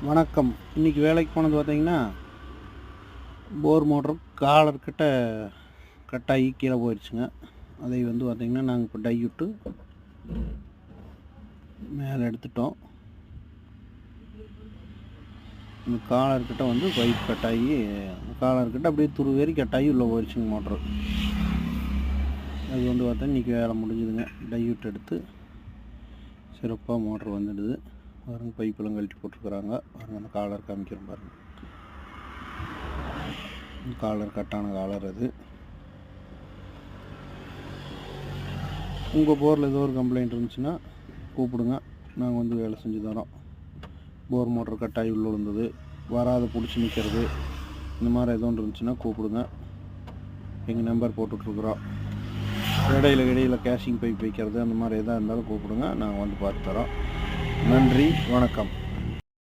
வணக்கம். இன்றைக்கி வேலைக்கு போனது பார்த்தீங்கன்னா, போர் மோட்ரு காலர் கிட்ட கட்டாகி கீழே போயிடுச்சுங்க. அதை பார்த்தீங்கன்னா, நாங்கள் இப்போ டை விட்டு மேலே எடுத்துட்டோம். இந்த காலர் கிட்ட பைப் கட்டாகி காலர் கிட்ட அப்படியே துருவேறி கட்டாகி உள்ளே போயிடுச்சுங்க மோட்ரு. அது பார்த்தா இன்றைக்கி வேலை முடிஞ்சுதுங்க. டை விட்டு எடுத்து சிறப்பாக மோட்ரு வந்துடுது. பாருங்கள், பைப்பெல்லாம் கழட்டி போட்டிருக்குறாங்க. பாருங்கள், அந்த காலர் காமிக்கிறோம் பாருங்கள். காலர் கட்டான காலர் அது. உங்கள் போரில் ஏதோ ஒரு கம்ப்ளைண்ட் இருந்துச்சுன்னா கூப்பிடுங்க, நாங்கள் வேலை செஞ்சு தரோம். போர் மோட்டர் கட்டாகி உள்ள விழுந்தது, வராத பிடிச்சி நிற்கிறது, இந்த மாதிரி எதோ ஒன்று இருந்துச்சுன்னா கூப்பிடுங்க. எங்கள் நம்பர் போட்டுட்ருக்குறோம். இடையில கேஷிங் பைப் வைக்கிறது அந்த மாதிரி எதாக இருந்தாலும் கூப்பிடுங்க, நாங்கள் பார்த்து தரோம். நன்றி, வணக்கம்.